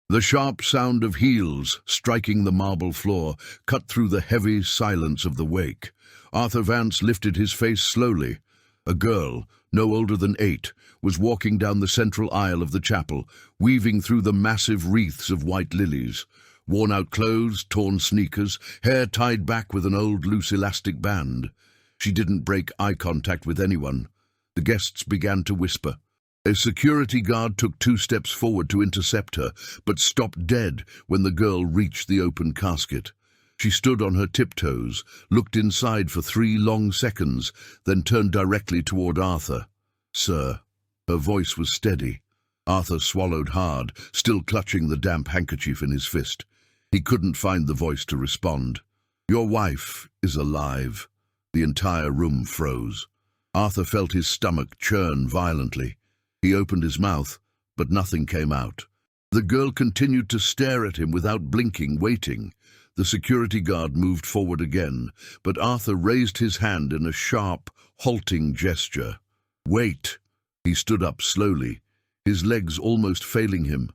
The sharp sound of heels striking the marble floor cut through the heavy silence of the wake. Arthur Vance lifted his face slowly. A girl, no older than 8, was walking down the central aisle of the chapel, weaving through the massive wreaths of white lilies. Worn-out clothes, torn sneakers, hair tied back with an old loose elastic band. She didn't break eye contact with anyone. The guests began to whisper. A security guard took 2 steps forward to intercept her, but stopped dead when the girl reached the open casket. She stood on her tiptoes, looked inside for 3 long seconds, then turned directly toward Arthur. "Sir." Her voice was steady. Arthur swallowed hard, still clutching the damp handkerchief in his fist. He couldn't find the voice to respond. "Your wife is alive." The entire room froze. Arthur felt his stomach churn violently. He opened his mouth, but nothing came out. The girl continued to stare at him without blinking, waiting. The security guard moved forward again, but Arthur raised his hand in a sharp, halting gesture. "Wait." He stood up slowly, his legs almost failing him.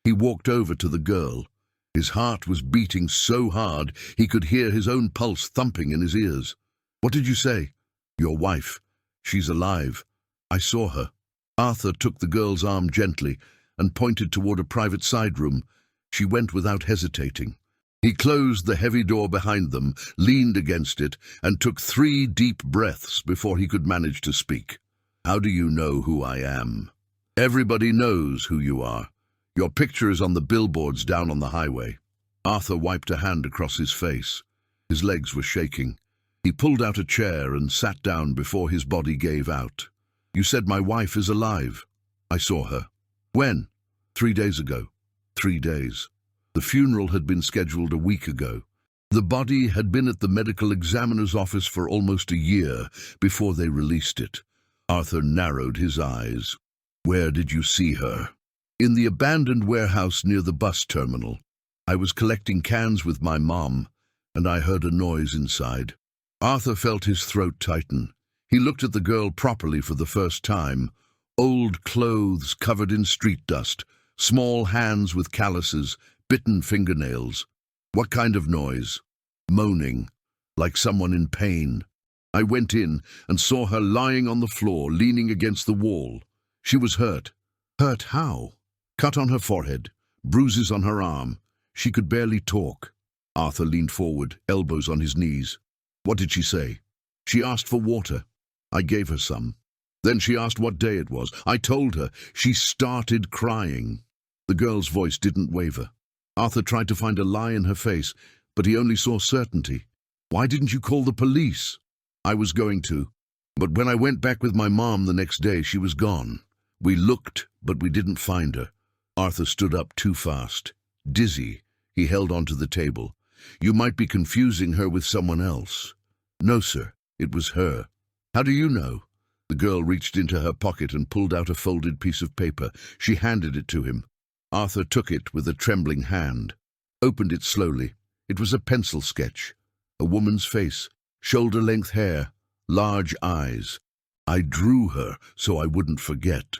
He walked over to the girl. His heart was beating so hard he could hear his own pulse thumping in his ears. "What did you say?" "Your wife. She's alive. I saw her." Arthur took the girl's arm gently and pointed toward a private side room. She went without hesitating. He closed the heavy door behind them, leaned against it, and took 3 deep breaths before he could manage to speak. "How do you know who I am?" "Everybody knows who you are. Your picture is on the billboards down on the highway." Arthur wiped a hand across his face. His legs were shaking. He pulled out a chair and sat down before his body gave out. "You said my wife is alive." "I saw her." "When?" 3 days ago." 3 days. The funeral had been scheduled a week ago. The body had been at the medical examiner's office for almost a year before they released it. Arthur narrowed his eyes. "Where did you see her?" "In the abandoned warehouse near the bus terminal. I was collecting cans with my mom, and I heard a noise inside." Arthur felt his throat tighten. He looked at the girl properly for the first time. Old clothes covered in street dust, small hands with calluses, bitten fingernails. "What kind of noise?" "Moaning, like someone in pain." "I went in and saw her lying on the floor, leaning against the wall. She was hurt." "Hurt how?" "Cut on her forehead, bruises on her arm. She could barely talk." Arthur leaned forward, elbows on his knees. "What did she say?" "She asked for water. I gave her some. Then she asked what day it was. I told her. She started crying." The girl's voice didn't waver. Arthur tried to find a lie in her face, but he only saw certainty. "Why didn't you call the police?" "I was going to. But when I went back with my mom the next day, she was gone. We looked, but we didn't find her." Arthur stood up too fast. Dizzy, he held onto the table. "You might be confusing her with someone else." "No, sir. It was her." "How do you know?" The girl reached into her pocket and pulled out a folded piece of paper. She handed it to him. Arthur took it with a trembling hand, opened it slowly. It was a pencil sketch. A woman's face, shoulder-length hair, large eyes. "I drew her so I wouldn't forget."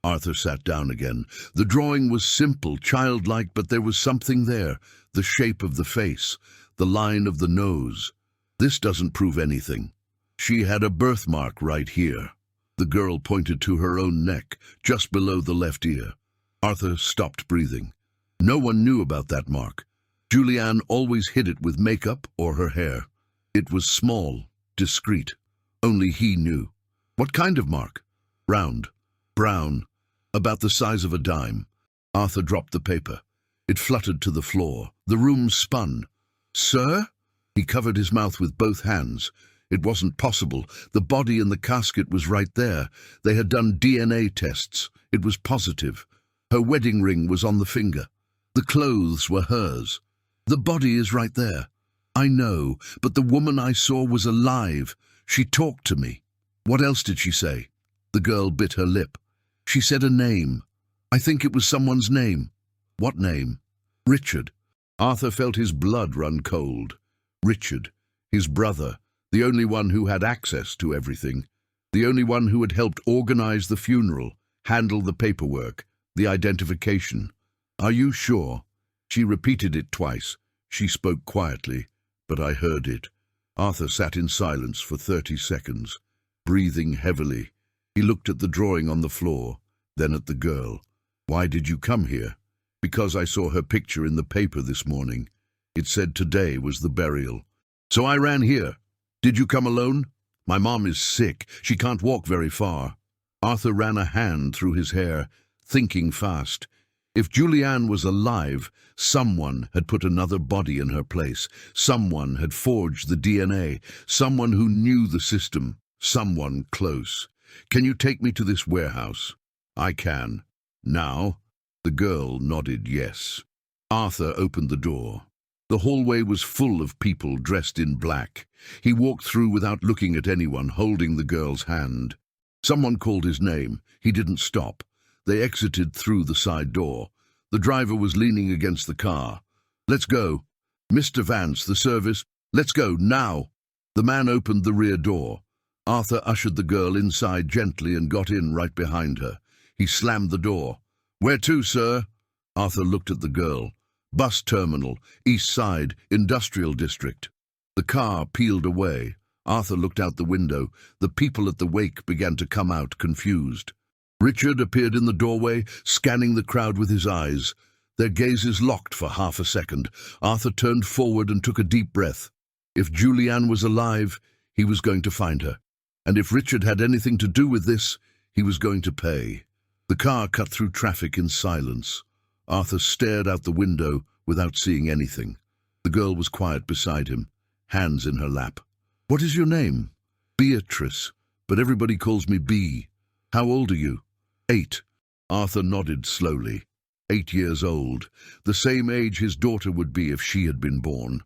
Arthur sat down again. The drawing was simple, childlike, but there was something there. The shape of the face, the line of the nose. "This doesn't prove anything. She had a birthmark right here." The girl pointed to her own neck, just below the left ear. Arthur stopped breathing. No one knew about that mark. Julianne always hid it with makeup or her hair. It was small, discreet. Only he knew. "What kind of mark?" "Round, brown, about the size of a dime." Arthur dropped the paper. It fluttered to the floor. The room spun. "Sir?" He covered his mouth with both hands. It wasn't possible. The body in the casket was right there. They had done DNA tests. It was positive. Her wedding ring was on the finger. The clothes were hers. "The body is right there." "I know, but the woman I saw was alive. She talked to me." "What else did she say?" The girl bit her lip. "She said a name. I think it was someone's name." "What name?" "Richard." Arthur felt his blood run cold. Richard, his brother, the only one who had access to everything, the only one who had helped organize the funeral, handle the paperwork, the identification. Are you sure? She repeated it twice. She spoke quietly, but I heard it. Arthur sat in silence for 30 seconds, breathing heavily. He looked at the drawing on the floor, then at the girl. Why did you come here? Because I saw her picture in the paper this morning. It said today was the burial. So I ran here. Did you come alone? My mom is sick. She can't walk very far. Arthur ran a hand through his hair, thinking fast. If Julianne was alive, someone had put another body in her place. Someone had forged the DNA. Someone who knew the system. Someone close. Can you take me to this warehouse? I can. Now? The girl nodded yes. Arthur opened the door. The hallway was full of people dressed in black. He walked through without looking at anyone, holding the girl's hand. Someone called his name. He didn't stop. They exited through the side door. The driver was leaning against the car. Let's go. Mr. Vance, the service. Let's go, now. The man opened the rear door. Arthur ushered the girl inside gently and got in right behind her. He slammed the door. Where to, sir? Arthur looked at the girl. Bus terminal, east side, industrial district. The car peeled away. Arthur looked out the window. The people at the wake began to come out, confused. Richard appeared in the doorway, scanning the crowd with his eyes. Their gazes locked for half a second. Arthur turned forward and took a deep breath. If Julianne was alive, he was going to find her. And if Richard had anything to do with this, he was going to pay. The car cut through traffic in silence. Arthur stared out the window without seeing anything. The girl was quiet beside him, hands in her lap. What is your name? Beatrice, but everybody calls me Bea. How old are you? 8. Arthur nodded slowly. 8 years old, the same age his daughter would be if she had been born.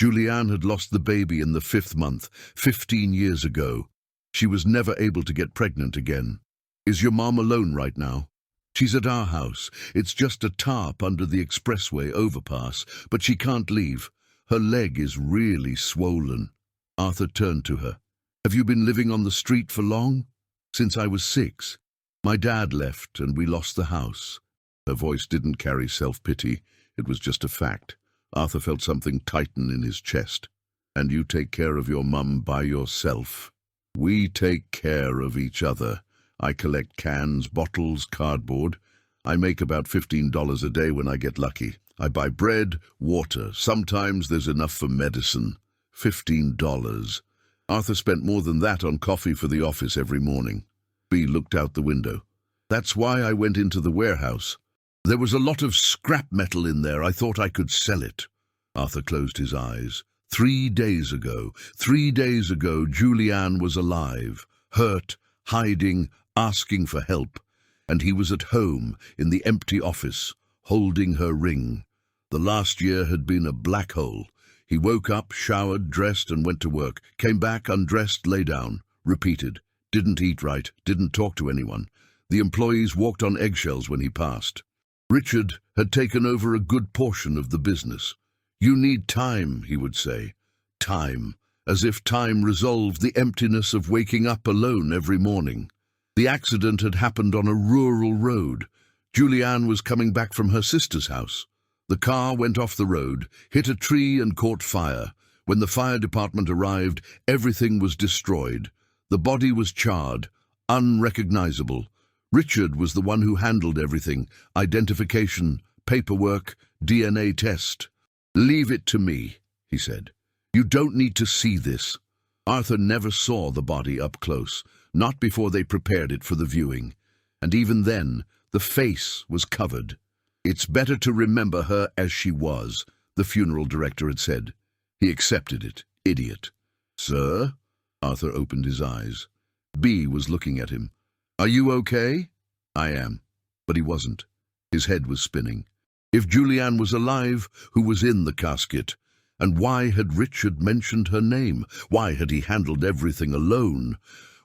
Julianne had lost the baby in the 5th month, 15 years ago. She was never able to get pregnant again. Is your mom alone right now? She's at our house. It's just a tarp under the expressway overpass, but she can't leave. Her leg is really swollen. Arthur turned to her. Have you been living on the street for long? Since I was 6. My dad left and we lost the house. Her voice didn't carry self-pity. It was just a fact. Arthur felt something tighten in his chest. And you take care of your mum by yourself. We take care of each other. I collect cans, bottles, cardboard. I make about $15 a day when I get lucky. I buy bread, water. Sometimes there's enough for medicine. $15. Arthur spent more than that on coffee for the office every morning. Bea looked out the window. That's why I went into the warehouse. There was a lot of scrap metal in there. I thought I could sell it. Arthur closed his eyes. 3 days ago, Julianne was alive, hurt, hiding, asking for help, and he was at home in the empty office, holding her ring. The last year had been a black hole. He woke up, showered, dressed, and went to work. Came back, undressed, lay down. Repeated. Didn't eat right, didn't talk to anyone. The employees walked on eggshells when he passed. Richard had taken over a good portion of the business. You need time, he would say. Time. As if time resolved the emptiness of waking up alone every morning. The accident had happened on a rural road. Julianne was coming back from her sister's house. The car went off the road, hit a tree and caught fire. When the fire department arrived, everything was destroyed. The body was charred, unrecognizable. Richard was the one who handled everything, identification, paperwork, DNA test. Leave it to me, he said. You don't need to see this. Arthur never saw the body up close, not before they prepared it for the viewing. And even then, the face was covered. It's better to remember her as she was, the funeral director had said. He accepted it, idiot. Sir? Arthur opened his eyes. Bea was looking at him. Are you okay? I am. But he wasn't. His head was spinning. If Julianne was alive, who was in the casket? And why had Richard mentioned her name? Why had he handled everything alone?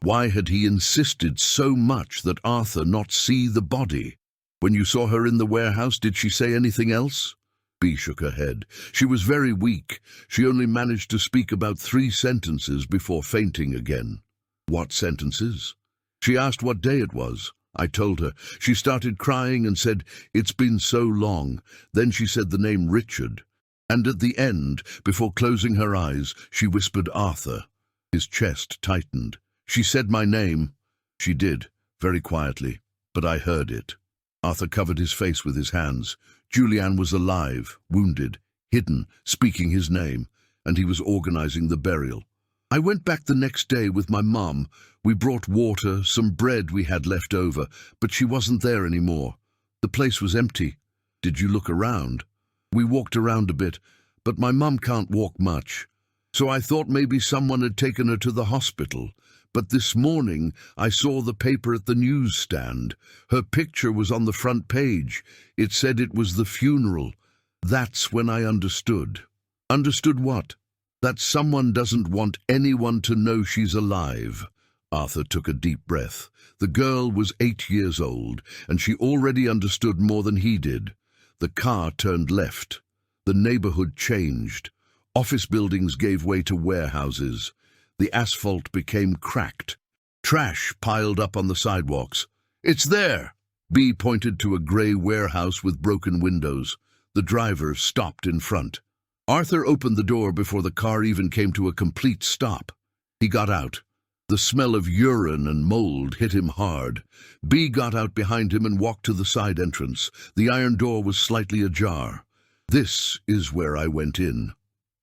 Why had he insisted so much that Arthur not see the body? When you saw her in the warehouse, did she say anything else? Bea shook her head. She was very weak. She only managed to speak about 3 sentences before fainting again. What sentences? She asked what day it was. I told her. She started crying and said, "It's been so long." Then she said the name Richard. And at the end, before closing her eyes, she whispered Arthur. His chest tightened. She said my name. She did, very quietly, but I heard it. Arthur covered his face with his hands. Julianne was alive, wounded, hidden, speaking his name, and he was organizing the burial. I went back the next day with my mum. We brought water, some bread we had left over, but she wasn't there anymore. The place was empty. Did you look around? We walked around a bit, but my mum can't walk much. So I thought maybe someone had taken her to the hospital. But this morning I saw the paper at the newsstand. Her picture was on the front page. It said it was the funeral. That's when I understood. Understood what? That someone doesn't want anyone to know she's alive. Arthur took a deep breath. The girl was 8 years old, and she already understood more than he did. The car turned left. The neighborhood changed. Office buildings gave way to warehouses. The asphalt became cracked. Trash piled up on the sidewalks. "It's there!" B pointed to a grey warehouse with broken windows. The driver stopped in front. Arthur opened the door before the car even came to a complete stop. He got out. The smell of urine and mold hit him hard. B got out behind him and walked to the side entrance. The iron door was slightly ajar. "This is where I went in."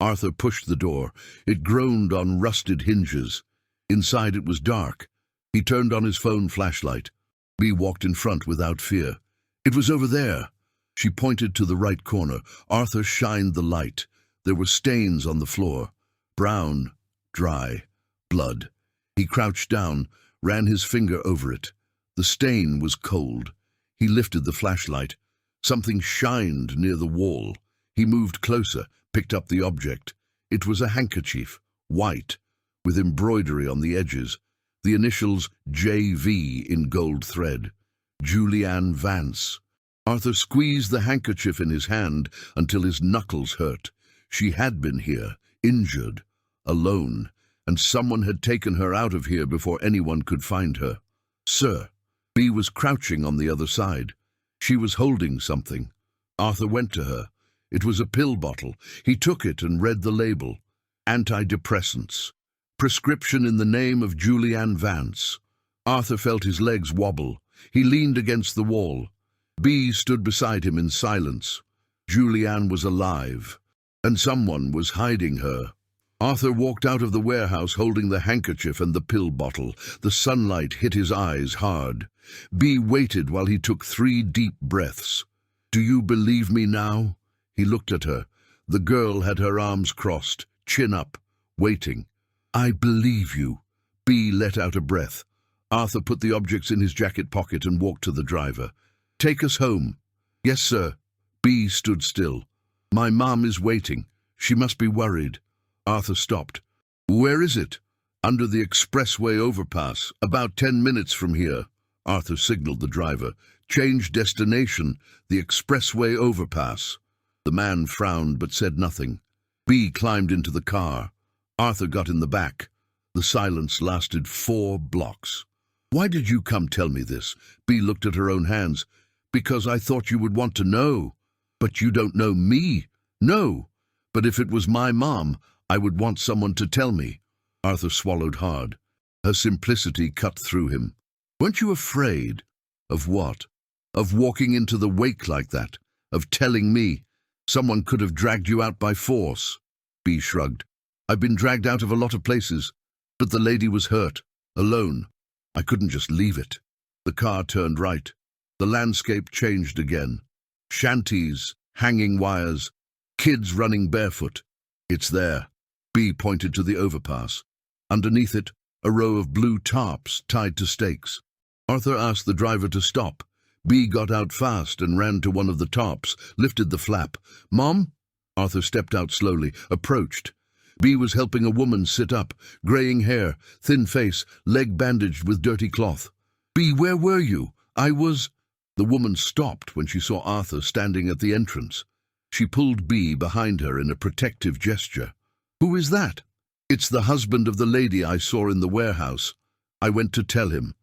Arthur pushed the door. It groaned on rusted hinges. Inside it was dark. He turned on his phone flashlight. B walked in front without fear. "It was over there." She pointed to the right corner. Arthur shined the light. There were stains on the floor. Brown, dry, blood. He crouched down, ran his finger over it. The stain was cold. He lifted the flashlight. Something shined near the wall. He moved closer, picked up the object. It was a handkerchief, white, with embroidery on the edges. The initials JV in gold thread. Julianne Vance. Arthur squeezed the handkerchief in his hand until his knuckles hurt. She had been here, injured, alone, and someone had taken her out of here before anyone could find her. "Sir." B was crouching on the other side. She was holding something. Arthur went to her. It was a pill bottle. He took it and read the label. Antidepressants. Prescription in the name of Julianne Vance. Arthur felt his legs wobble. He leaned against the wall. B stood beside him in silence. Julianne was alive, and someone was hiding her. Arthur walked out of the warehouse holding the handkerchief and the pill bottle. The sunlight hit his eyes hard. B waited while he took 3 deep breaths. "Do you believe me now?" He looked at her. The girl had her arms crossed, chin up, waiting. "I believe you." B let out a breath. Arthur put the objects in his jacket pocket and walked to the driver. "Take us home." "Yes, sir." B stood still. "My mom is waiting. She must be worried." Arthur stopped. "Where is it?" "Under the expressway overpass, about 10 minutes from here." Arthur signaled the driver. "Change destination, the expressway overpass." The man frowned but said nothing. B climbed into the car. Arthur got in the back. The silence lasted 4 blocks. "Why did you come tell me this?" B looked at her own hands. "Because I thought you would want to know." "But you don't know me." "No. But if it was my mom, I would want someone to tell me." Arthur swallowed hard. Her simplicity cut through him. "Weren't you afraid?" "Of what?" "Of walking into the wake like that. Of telling me. Someone could have dragged you out by force." B shrugged. "I've been dragged out of a lot of places. But the lady was hurt. Alone. I couldn't just leave it." The car turned right. The landscape changed again. Shanties, hanging wires, kids running barefoot. "It's there." B pointed to the overpass. Underneath it, a row of blue tarps tied to stakes. Arthur asked the driver to stop. B got out fast and ran to one of the tarps, lifted the flap. "Mom?" Arthur stepped out slowly, approached. B was helping a woman sit up, graying hair, thin face, leg bandaged with dirty cloth. "B, where were you?" "I was—" The woman stopped when she saw Arthur standing at the entrance. She pulled B behind her in a protective gesture. "Who is that?" "It's the husband of the lady I saw in the warehouse. I went to tell him."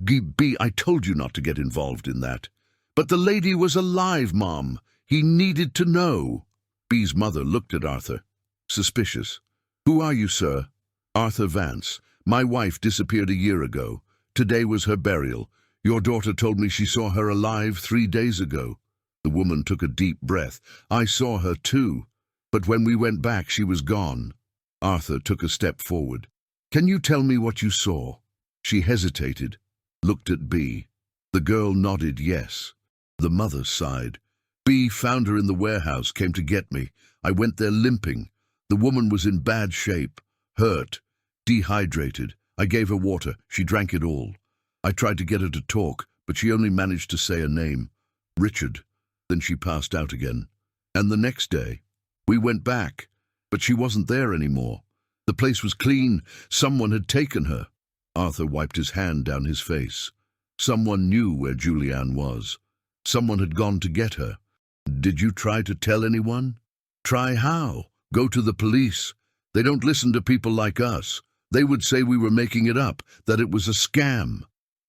B, I told you not to get involved in that. But the lady was alive, Mom. He needed to know. B's mother looked at Arthur, suspicious. Who are you, sir? Arthur Vance. My wife disappeared a year ago. Today was her burial. Your daughter told me she saw her alive 3 days ago. The woman took a deep breath. I saw her too. But when we went back, she was gone. Arthur took a step forward. Can you tell me what you saw? She hesitated, looked at B. The girl nodded yes. The mother sighed. B found her in the warehouse, came to get me. I went there limping. The woman was in bad shape, hurt, dehydrated. I gave her water. She drank it all. I tried to get her to talk, but she only managed to say a name. Richard. Then she passed out again. And the next day, we went back, but she wasn't there anymore. The place was clean. Someone had taken her. Arthur wiped his hand down his face. Someone knew where Julianne was. Someone had gone to get her. Did you try to tell anyone? Try how? Go to the police. They don't listen to people like us. They would say we were making it up, that it was a scam.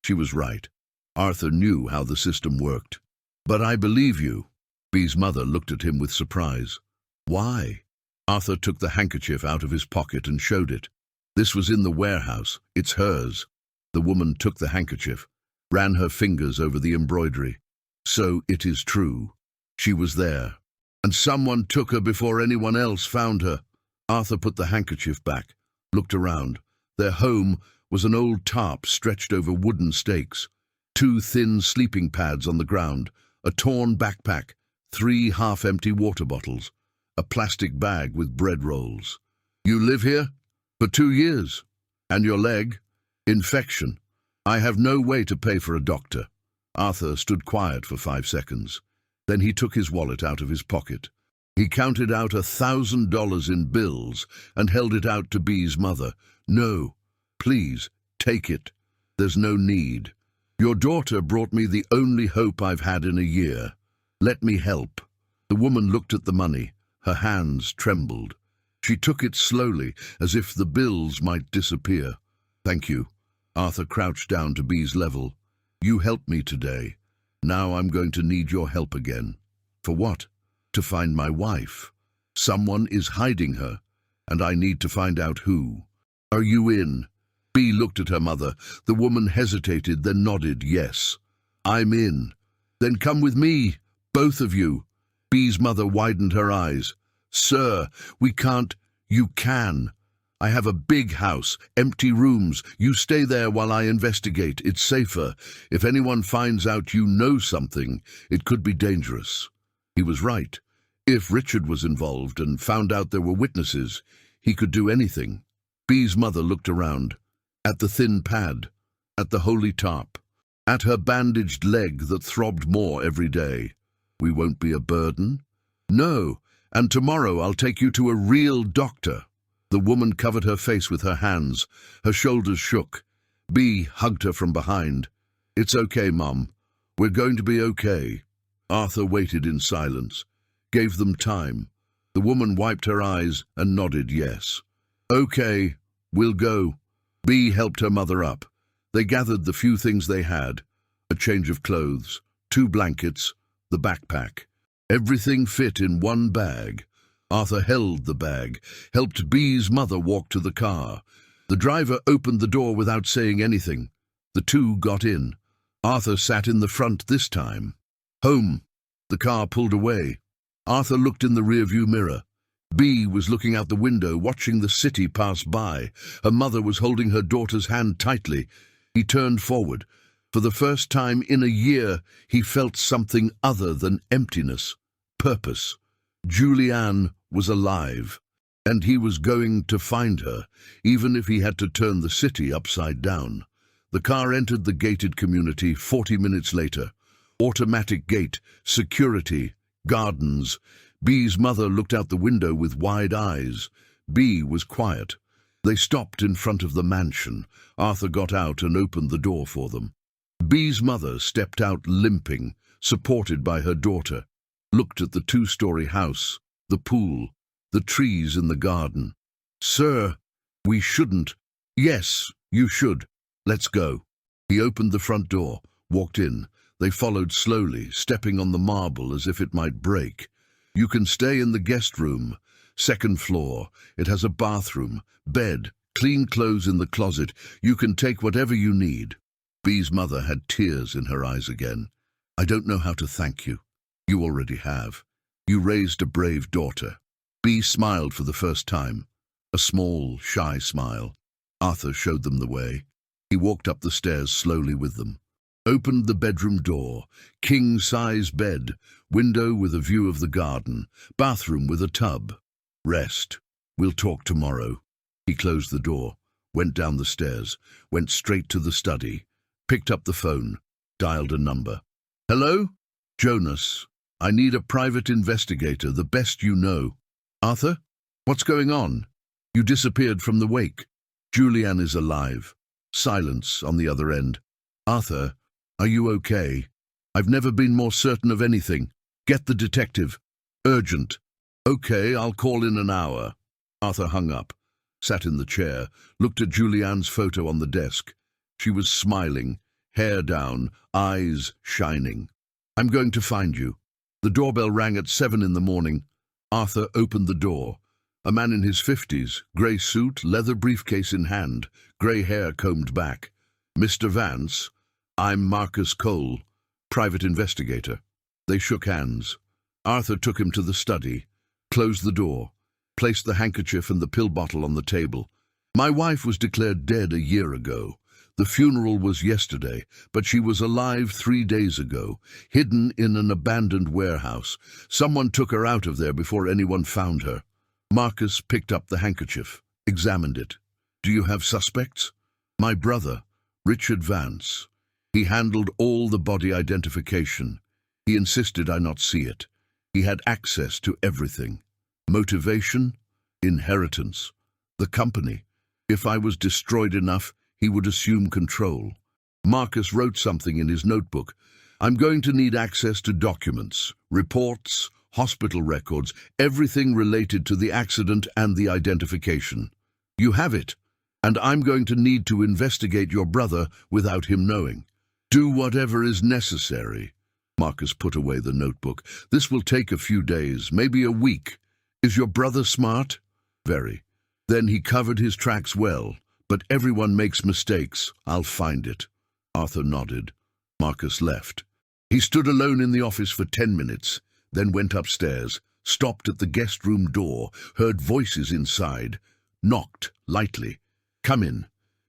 She was right. Arthur knew how the system worked. But I believe you. B's mother looked at him with surprise. Why? Arthur took the handkerchief out of his pocket and showed it. This was in the warehouse. It's hers. The woman took the handkerchief, ran her fingers over the embroidery. So it is true. She was there. And someone took her before anyone else found her. Arthur put the handkerchief back, looked around. Their home was an old tarp stretched over wooden stakes, 2 thin sleeping pads on the ground, a torn backpack, 3 half-empty water bottles, a plastic bag with bread rolls. You live here? For 2 years. And your leg? Infection. I have no way to pay for a doctor. Arthur stood quiet for 5 seconds. Then he took his wallet out of his pocket. He counted out $1,000 in bills and held it out to B's mother. No, please, take it. There's no need. Your daughter brought me the only hope I've had in a year. Let me help. The woman looked at the money. Her hands trembled. She took it slowly, as if the bills might disappear. Thank you. Arthur crouched down to B's level. You helped me today. Now I'm going to need your help again. For what? To find my wife. Someone is hiding her, and I need to find out who. Are you in? B looked at her mother. The woman hesitated, then nodded yes. I'm in. Then come with me, both of you. B's mother widened her eyes. Sir, we can't. You can. I have a big house, empty rooms. You stay there while I investigate. It's safer. If anyone finds out you know something, it could be dangerous. He was right. If Richard was involved and found out there were witnesses, he could do anything. B's mother looked around. At the thin pad, at the holy tarp, at her bandaged leg that throbbed more every day. We won't be a burden? No, and tomorrow I'll take you to a real doctor. The woman covered her face with her hands. Her shoulders shook. B hugged her from behind. It's okay, Mom. We're going to be okay. Arthur waited in silence, gave them time. The woman wiped her eyes and nodded yes. Okay, we'll go. B helped her mother up. They gathered the few things they had, a change of clothes, 2 blankets, the backpack. Everything fit in one bag. Arthur held the bag, helped B's mother walk to the car. The driver opened the door without saying anything. The 2 got in. Arthur sat in the front this time. Home. The car pulled away. Arthur looked in the rearview mirror. B was looking out the window, watching the city pass by. Her mother was holding her daughter's hand tightly. He turned forward. For the first time in a year, he felt something other than emptiness, purpose. Julianne was alive, and he was going to find her, even if he had to turn the city upside down. The car entered the gated community 40 minutes later. Automatic gate, security, gardens. B's mother looked out the window with wide eyes. B was quiet. They stopped in front of the mansion. Arthur got out and opened the door for them. B's mother stepped out limping, supported by her daughter, looked at the 2-story house, the pool, the trees in the garden. Sir, we shouldn't. Yes, you should. Let's go. He opened the front door, walked in. They followed slowly, stepping on the marble as if it might break. "You can stay in the guest room. Second floor. It has a bathroom, bed, clean clothes in the closet. You can take whatever you need." Bee's mother had tears in her eyes again. "I don't know how to thank you. You already have. You raised a brave daughter." Bee smiled for the first time. A small, shy smile. Arthur showed them the way. He walked up the stairs slowly with them. Opened the bedroom door. King-size bed. Window with a view of the garden. Bathroom with a tub. "Rest. We'll talk tomorrow." He closed the door, went down the stairs, went straight to the study, picked up the phone, dialed a number. "Hello? Jonas. I need a private investigator, the best you know." "Arthur? What's going on? You disappeared from the wake." "Julianne is alive." Silence on the other end. "Arthur, are you okay? I've never been more certain of anything. Get the detective. Urgent." "Okay, I'll call in an hour." Arthur hung up, sat in the chair, looked at Julianne's photo on the desk. She was smiling, hair down, eyes shining. "I'm going to find you." The doorbell rang at 7 in the morning. Arthur opened the door. A man in his 50s, grey suit, leather briefcase in hand, grey hair combed back. "Mr. Vance, I'm Marcus Cole, private investigator." They shook hands. Arthur took him to the study, closed the door, placed the handkerchief and the pill bottle on the table. "My wife was declared dead a year ago. The funeral was yesterday, but she was alive 3 days ago, hidden in an abandoned warehouse. Someone took her out of there before anyone found her." Marcus picked up the handkerchief, examined it. "Do you have suspects?" "My brother, Richard Vance. He handled all the body identification. He insisted I not see it. He had access to everything. Motivation? Inheritance. The company. If I was destroyed enough, he would assume control." Marcus wrote something in his notebook. "I'm going to need access to documents, reports, hospital records, everything related to the accident and the identification. You have it, and I'm going to need to investigate your brother without him knowing. Do whatever is necessary." Marcus put away the notebook. "This will take a few days, maybe a week. Is your brother smart?" "Very." "Then he covered his tracks well. But everyone makes mistakes. I'll find it." Arthur nodded. Marcus left. He stood alone in the office for 10 minutes, then went upstairs, stopped at the guest room door, heard voices inside, knocked lightly. "Come in."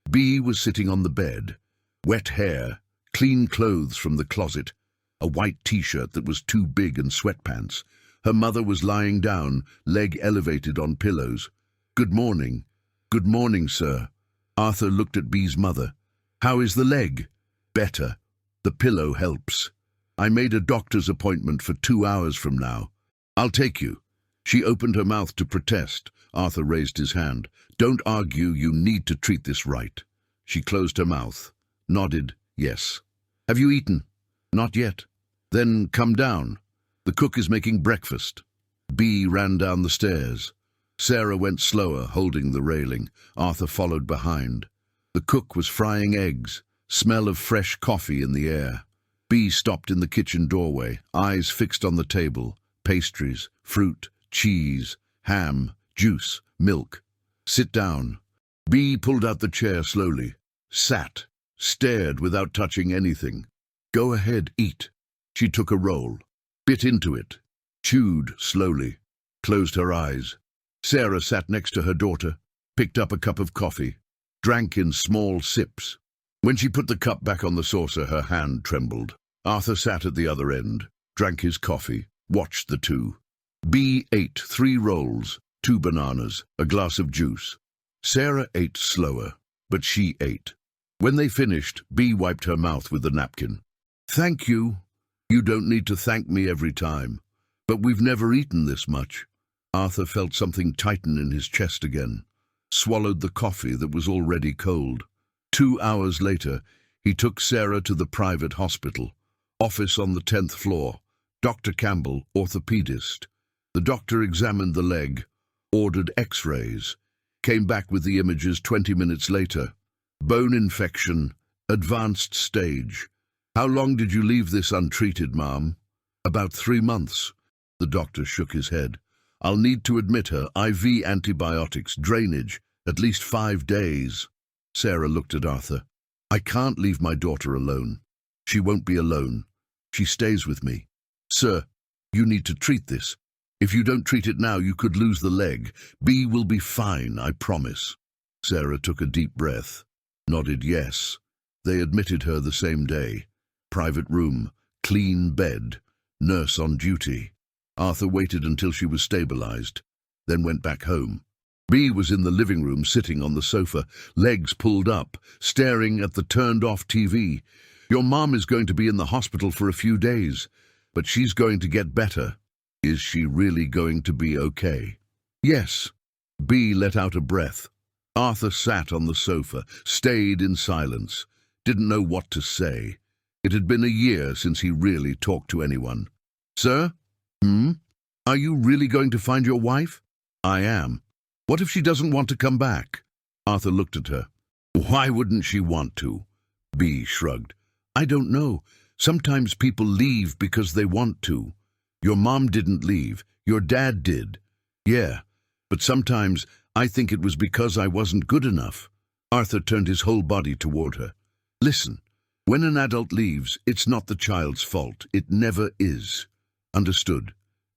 Bee was sitting on the bed. Wet hair, clean clothes from the closet, a white t-shirt that was too big and sweatpants. Her mother was lying down, leg elevated on pillows. "Good morning." "Good morning, sir." Arthur looked at Bee's mother. "How is the leg?" "Better. The pillow helps. I made a doctor's appointment for 2 hours from now. I'll take you." She opened her mouth to protest. Arthur raised his hand. "Don't argue, you need to treat this right." She closed her mouth, nodded, yes. "Have you eaten?" "Not yet." "Then come down. The cook is making breakfast." Bee ran down the stairs. Sarah went slower, holding the railing. Arthur followed behind. The cook was frying eggs, smell of fresh coffee in the air. Bee stopped in the kitchen doorway, eyes fixed on the table. Pastries, fruit, cheese, ham, juice, milk. "Sit down." Bee pulled out the chair slowly, sat, stared without touching anything. "Go ahead, eat." She took a roll, bit into it, chewed slowly, closed her eyes. Sarah sat next to her daughter, picked up a cup of coffee, drank in small sips. When she put the cup back on the saucer, her hand trembled. Arthur sat at the other end, drank his coffee, watched the two. Bee ate 3 rolls, 2 bananas, a glass of juice. Sarah ate slower, but she ate. When they finished, Bee wiped her mouth with the napkin. "Thank you. You don't need to thank me every time. But we've never eaten this much." Arthur felt something tighten in his chest again, swallowed the coffee that was already cold. 2 hours later, he took Sarah to the private hospital. Office on the 10th floor. Dr. Campbell, orthopedist. The doctor examined the leg, ordered x-rays, came back with the images 20 minutes later. Bone infection, Advanced stage. How long did you leave this untreated, Mom? About 3 months. The doctor shook his head. I'll need to admit her. IV antibiotics, drainage, at least 5 days. Sarah looked at Arthur. I can't leave my daughter alone. She won't be alone. She stays with me. Sir, you need to treat this. If you don't treat it now, you could lose the leg. B will be fine, I promise. Sarah took a deep breath, nodded yes. They admitted her the same day. Private room, clean bed, nurse on duty. Arthur waited until she was stabilized, then went back home. B was in the living room, sitting on the sofa, legs pulled up, staring at the turned-off TV. Your mom is going to be in the hospital for a few days, but she's going to get better. Is she really going to be okay? Yes. B let out a breath. Arthur sat on the sofa, stayed in silence, didn't know what to say. It had been a year since he really talked to anyone. Sir? Are you really going to find your wife? I am. What if she doesn't want to come back? Arthur looked at her. Why wouldn't she want to? B shrugged. I don't know. Sometimes people leave because they want to. Your mom didn't leave. Your dad did. Yeah, but sometimes I think it was because I wasn't good enough. Arthur turned his whole body toward her. Listen, when an adult leaves, it's not the child's fault. It never is. Understood.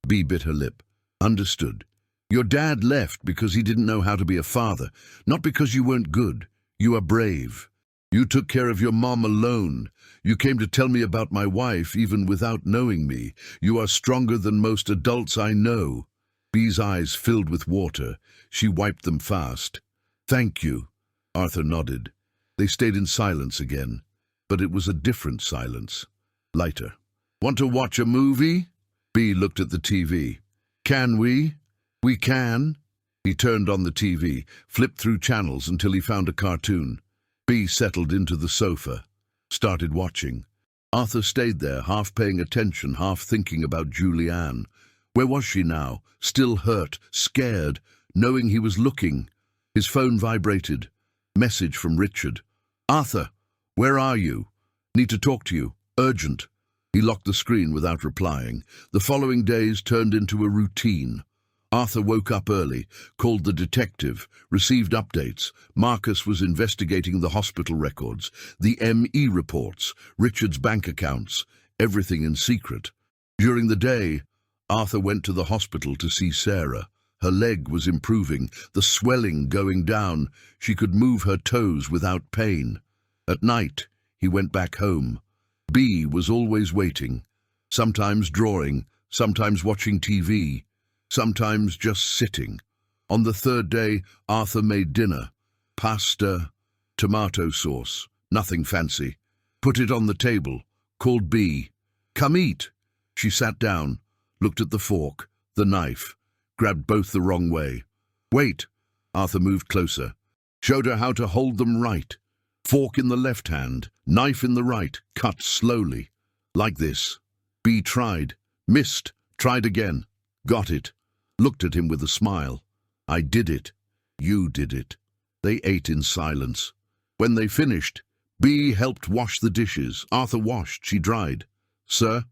B bit her lip. Understood. Your dad left because he didn't know how to be a father, not because you weren't good. You are brave. You took care of your mom alone. You came to tell me about my wife, even without knowing me. You are stronger than most adults I know. Bee's eyes filled with water. She wiped them fast. Thank you. Arthur nodded. They stayed in silence again, but it was a different silence. Lighter. Want to watch a movie? Bee looked at the TV. Can we? We can. He turned on the TV, flipped through channels until he found a cartoon. Bee settled into the sofa, started watching. Arthur stayed there, half paying attention, half thinking about Julianne. Where was she now? Still hurt, scared, knowing he was looking. His phone vibrated. Message from Richard. Arthur, where are you? Need to talk to you. Urgent. He locked the screen without replying. The following days turned into a routine. Arthur woke up early, called the detective, received updates. Marcus was investigating the hospital records, the ME reports, Richard's bank accounts, everything in secret. During the day, Arthur went to the hospital to see Sarah. Her leg was improving, the swelling going down. She could move her toes without pain. At night, he went back home. B was always waiting, sometimes drawing, sometimes watching TV, sometimes just sitting. On the third day, Arthur made dinner. Pasta, tomato sauce, nothing fancy. Put it on the table, called B. Come eat. She sat down, looked at the fork, the knife, grabbed both the wrong way. Wait. Arthur moved closer, showed her how to hold them right. Fork in the left hand, knife in the right, cut slowly. Like this. B tried, missed, tried again, got it. Looked at him with a smile. I did it. You did it. They ate in silence. When they finished, B helped wash the dishes. Arthur washed, she dried. Sir?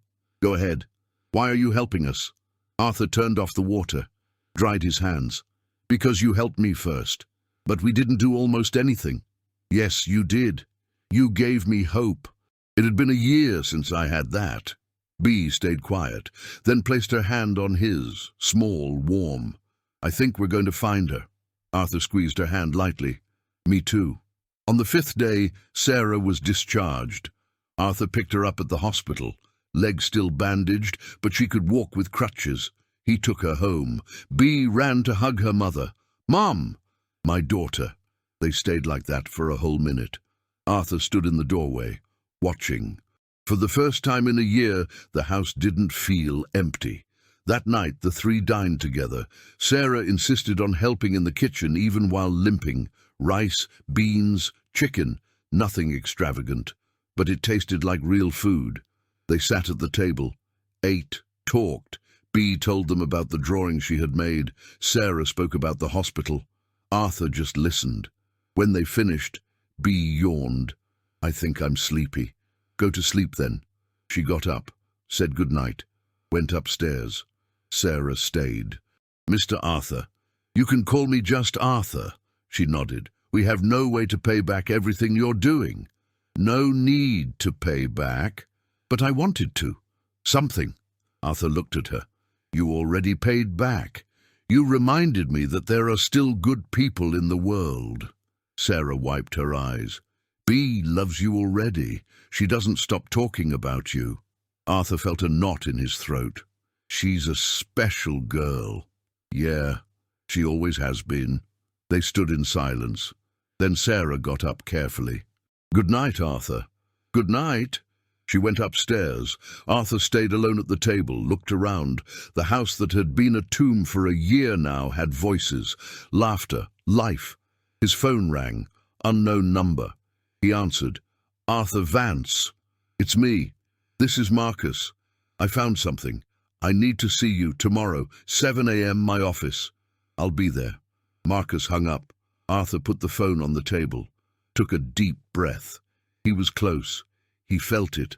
Go ahead. Why are you helping us? Arthur turned off the water, dried his hands. Because you helped me first. But we didn't do almost anything. Yes, you did. You gave me hope. It had been a year since I had that. B stayed quiet, then placed her hand on his, small, warm. I think we're going to find her. Arthur squeezed her hand lightly. Me too. On the 5th day, Sarah was discharged. Arthur picked her up at the hospital, leg still bandaged, but she could walk with crutches. He took her home. B ran to hug her mother. Mom! My daughter. They stayed like that for a whole minute. Arthur stood in the doorway, watching. For the first time in a year, the house didn't feel empty. That night, the three dined together. Sarah insisted on helping in the kitchen even while limping. Rice, beans, chicken, nothing extravagant. But it tasted like real food. They sat at the table, ate, talked. B told them about the drawing she had made. Sarah spoke about the hospital. Arthur just listened. When they finished, B yawned. I think I'm sleepy. Go to sleep then. She got up, said good night, went upstairs. Sarah stayed. Mr. Arthur. You can call me just Arthur. She nodded. We have no way to pay back everything you're doing. No need to pay back. But I wanted to. Something. Arthur looked at her. You already paid back. You reminded me that there are still good people in the world. Sarah wiped her eyes. Bea loves you already. She doesn't stop talking about you. Arthur felt a knot in his throat. She's a special girl. Yeah, she always has been. They stood in silence. Then Sarah got up carefully. Good night, Arthur. Good night. She went upstairs. Arthur stayed alone at the table, looked around. The house that had been a tomb for a year now had voices, laughter, life. His phone rang. Unknown number. He answered. Arthur Vance. It's me. This is Marcus. I found something. I need to see you tomorrow, 7 a.m. my office. I'll be there. Marcus hung up. Arthur put the phone on the table, took a deep breath. He was close. He felt it.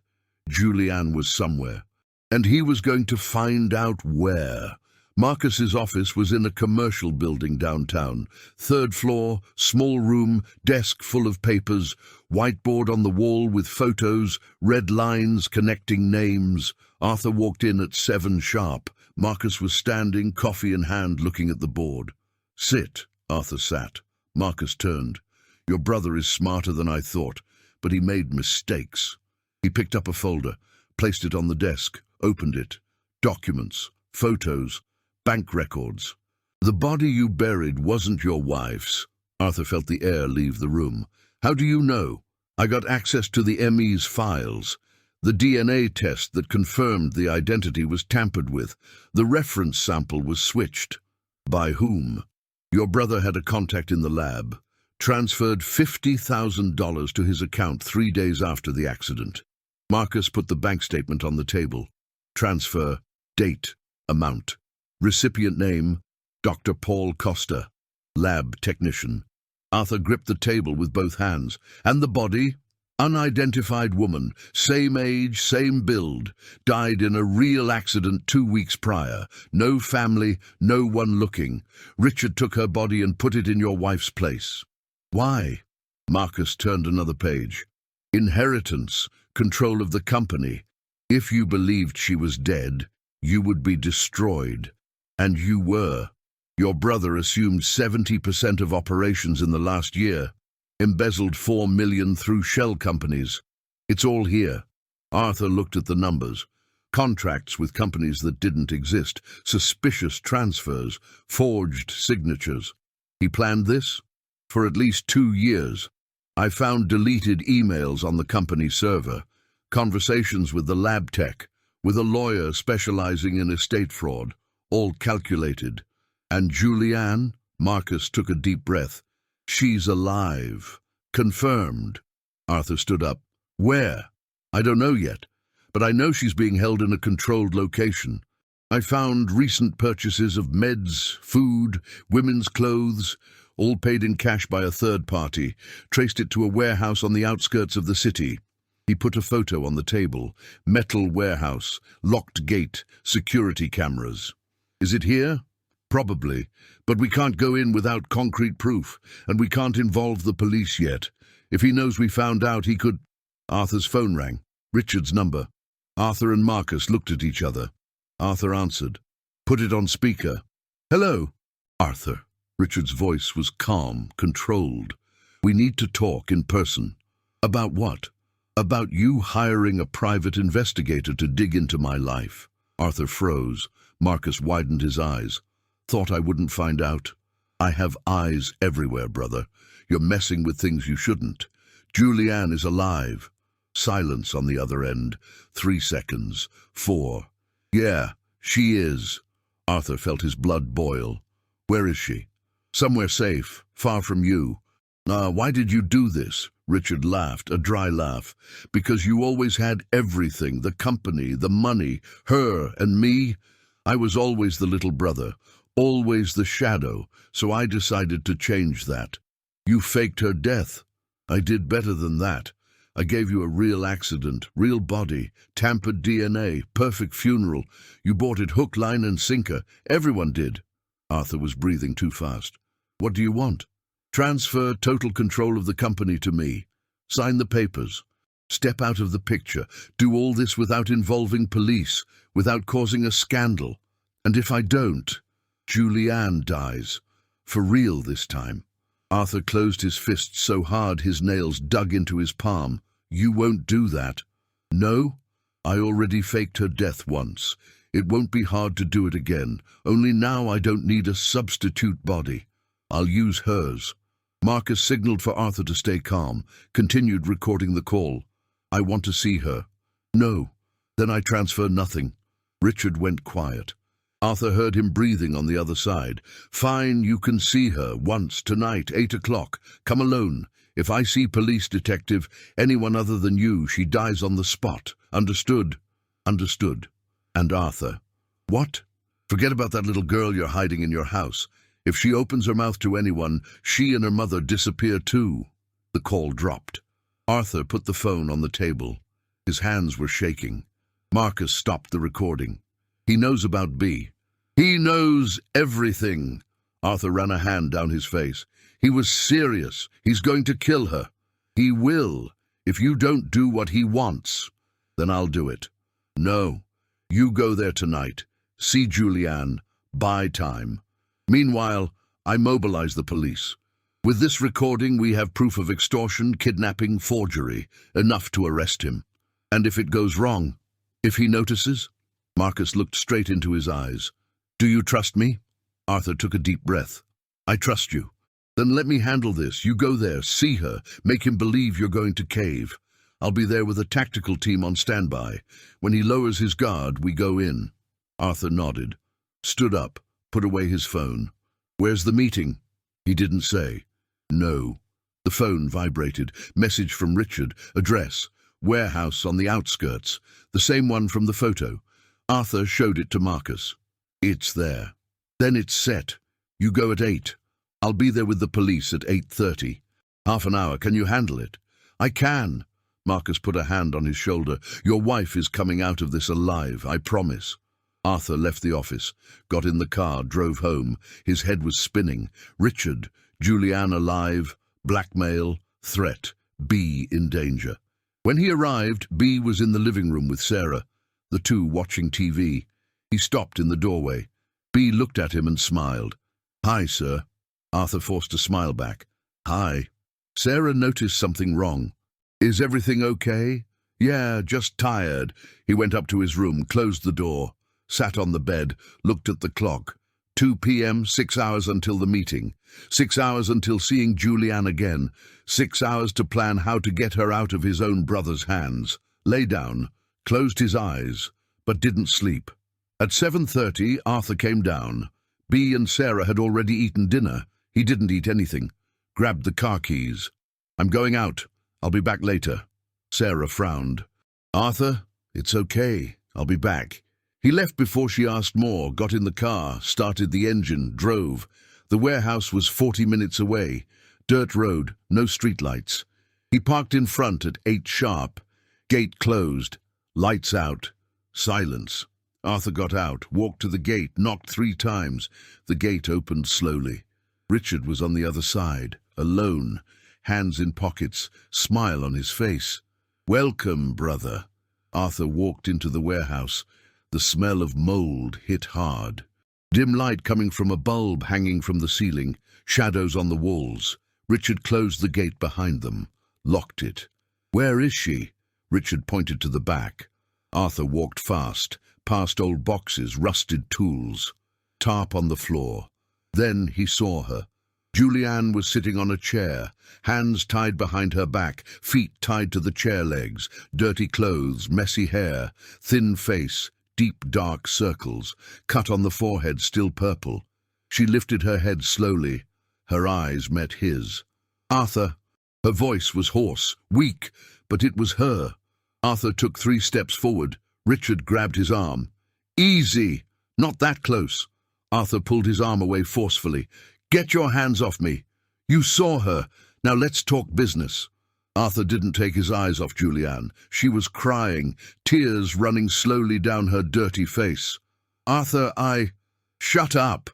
Julianne was somewhere. And he was going to find out where. Marcus's office was in a commercial building downtown. 3rd floor, small room, desk full of papers, whiteboard on the wall with photos, red lines connecting names. Arthur walked in at 7 sharp. Marcus was standing, coffee in hand, looking at the board. Sit. Arthur sat. Marcus turned. Your brother is smarter than I thought, but he made mistakes. He picked up a folder, placed it on the desk, opened it. Documents, photos, bank records. The body you buried wasn't your wife's. Arthur felt the air leave the room. How do you know? I got access to the ME's files. The DNA test that confirmed the identity was tampered with. The reference sample was switched. By whom? Your brother had a contact in the lab. Transferred $50,000 to his account 3 days after the accident. Marcus put the bank statement on the table. Transfer, date, amount. Recipient name, Dr. Paul Costa, lab technician. Arthur gripped the table with both hands. And the body? Unidentified woman, same age, same build, died in a real accident 2 weeks prior. No family, no one looking. Richard took her body and put it in your wife's place. Why? Marcus turned another page. Inheritance, control of the company. If you believed she was dead, you would be destroyed. And you were. Your brother assumed 70% of operations in the last year. Embezzled $4 million through shell companies. It's all here. Arthur looked at the numbers. Contracts with companies that didn't exist, suspicious transfers, forged signatures. He planned this? For at least 2 years. I found deleted emails on the company server, conversations with the lab tech, with a lawyer specializing in estate fraud, all calculated. And Julianne? Marcus took a deep breath. She's alive. Confirmed. Arthur stood up. Where? I don't know yet, but I know she's being held in a controlled location. I found recent purchases of meds, food, women's clothes, all paid in cash by a third party, traced it to a warehouse on the outskirts of the city. He put a photo on the table. Metal warehouse, locked gate, security cameras. Is it here? Probably, but we can't go in without concrete proof, and we can't involve the police yet. If he knows we found out, he could... Arthur's phone rang. Richard's number. Arthur and Marcus looked at each other. Arthur answered. Put it on speaker. Hello, Arthur. Richard's voice was calm, controlled. We need to talk in person. About what? About you hiring a private investigator to dig into my life. Arthur froze. Marcus widened his eyes. Thought I wouldn't find out. I have eyes everywhere, brother. You're messing with things you shouldn't. Julianne is alive. Silence on the other end. 3 seconds. 4. Yeah, she is. Arthur felt his blood boil. Where is she? Somewhere safe, far from you. Why did you do this? Richard laughed, a dry laugh. Because you always had everything, the company, the money, her and me. I was always the little brother. Always the shadow, so I decided to change that. You faked her death. I did better than that. I gave you a real accident, real body, tampered DNA, perfect funeral. You bought it hook, line, and sinker. Everyone did. Arthur was breathing too fast. What do you want? Transfer total control of the company to me. Sign the papers. Step out of the picture. Do all this without involving police, without causing a scandal. And if I don't, Julianne dies. For real this time. Arthur closed his fist so hard his nails dug into his palm. You won't do that. No? I already faked her death once. It won't be hard to do it again. Only now I don't need a substitute body. I'll use hers. Marcus signaled for Arthur to stay calm, continued recording the call. I want to see her. No. Then I transfer nothing. Richard went quiet. Arthur heard him breathing on the other side. Fine, you can see her once tonight, 8 o'clock. Come alone. If I see police detective, anyone other than you, she dies on the spot. Understood? Understood. And Arthur. What? Forget about that little girl you're hiding in your house. If she opens her mouth to anyone, she and her mother disappear too. The call dropped. Arthur put the phone on the table. His hands were shaking. Marcus stopped the recording. He knows about B. He knows everything. Arthur ran a hand down his face. He was serious. He's going to kill her. He will. If you don't do what he wants, then I'll do it. No. You go there tonight. See Julianne. Buy time. Meanwhile, I mobilize the police. With this recording, we have proof of extortion, kidnapping, forgery, enough to arrest him. And if it goes wrong, if he notices? Marcus looked straight into his eyes. Do you trust me? Arthur took a deep breath. I trust you. Then let me handle this. You go there, see her, make him believe you're going to cave. I'll be there with a tactical team on standby. When he lowers his guard, we go in. Arthur nodded, stood up, put away his phone. Where's the meeting? He didn't say. No. The phone vibrated. Message from Richard. Address. Warehouse on the outskirts. The same one from the photo. Arthur showed it to Marcus. It's there. Then it's set. You go at 8. I'll be there with the police at 8:30. Half an hour. Can you handle it? I can. Marcus put a hand on his shoulder. Your wife is coming out of this alive, I promise. Arthur left the office, got in the car, drove home. His head was spinning. Richard, Julianne alive, blackmail, threat, B in danger. When he arrived, B was in the living room with Sarah, the two watching TV. He stopped in the doorway. B looked at him and smiled. Hi, sir. Arthur forced a smile back. Hi. Sarah noticed something wrong. Is everything okay? Yeah, just tired. He went up to his room, closed the door, sat on the bed, looked at the clock. 2 p.m., 6 hours until the meeting. 6 hours until seeing Julianne again. 6 hours to plan how to get her out of his own brother's hands. Lay down, closed his eyes, but didn't sleep. At 7:30, Arthur came down. B and Sarah had already eaten dinner. He didn't eat anything. Grabbed the car keys. I'm going out. I'll be back later. Sarah frowned. Arthur, it's okay. I'll be back. He left before she asked more, got in the car, started the engine, drove. The warehouse was 40 minutes away. Dirt road, no streetlights. He parked in front at 8 sharp. Gate closed. Lights out. Silence. Arthur got out, walked to the gate, knocked 3 times. The gate opened slowly. Richard was on the other side, alone, hands in pockets, smile on his face. Welcome, brother. Arthur walked into the warehouse. The smell of mold hit hard. Dim light coming from a bulb hanging from the ceiling, shadows on the walls. Richard closed the gate behind them, locked it. Where is she? Richard pointed to the back. Arthur walked fast, past old boxes, rusted tools. Tarp on the floor. Then he saw her. Julianne was sitting on a chair, hands tied behind her back, feet tied to the chair legs, dirty clothes, messy hair, thin face, deep dark circles, cut on the forehead still purple. She lifted her head slowly. Her eyes met his. Arthur. Her voice was hoarse, weak, but it was her. Arthur took 3 steps forward. Richard grabbed his arm. Easy! Not that close. Arthur pulled his arm away forcefully. Get your hands off me. You saw her. Now let's talk business. Arthur didn't take his eyes off Julianne. She was crying, tears running slowly down her dirty face. "Arthur, Shut up!"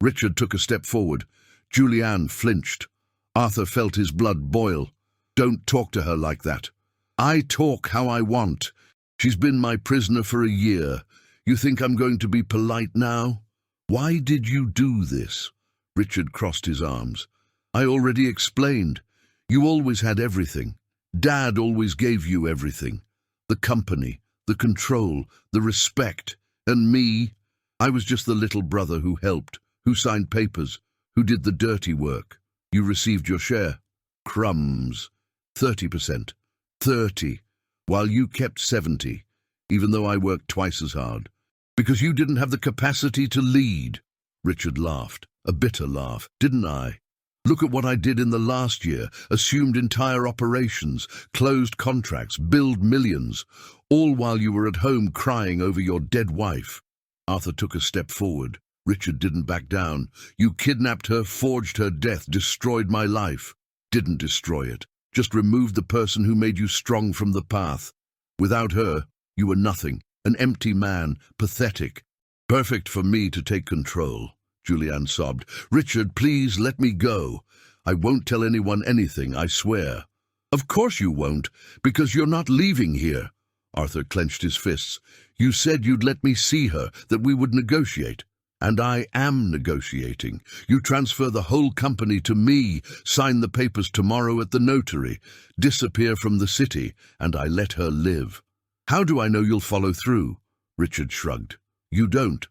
Richard took a step forward. Julianne flinched. Arthur felt his blood boil. "Don't talk to her like that. I talk how I want. She's been my prisoner for a year. You think I'm going to be polite now? Why did you do this?" Richard crossed his arms. "I already explained. You always had everything. Dad always gave you everything. The company, the control, the respect. And me, I was just the little brother who helped, who signed papers, who did the dirty work. You received your share. Crumbs. 30%. 30. While you kept 70, even though I worked twice as hard. Because you didn't have the capacity to lead." Richard laughed, a bitter laugh. "Didn't I? Look at what I did in the last year. Assumed entire operations, closed contracts, billed millions, all while you were at home crying over your dead wife." Arthur took a step forward. Richard didn't back down. "You kidnapped her, forged her death, destroyed my life." "Didn't destroy it. Just removed the person who made you strong from the path. Without her, you were nothing, an empty man, pathetic. Perfect for me to take control." Julianne sobbed. "Richard, please let me go. I won't tell anyone anything, I swear." "Of course you won't, because you're not leaving here." Arthur clenched his fists. "You said you'd let me see her, that we would negotiate. And I am negotiating. You transfer the whole company to me, sign the papers tomorrow at the notary, disappear from the city, and I let her live. How do I know you'll follow through?" Richard shrugged. "You don't.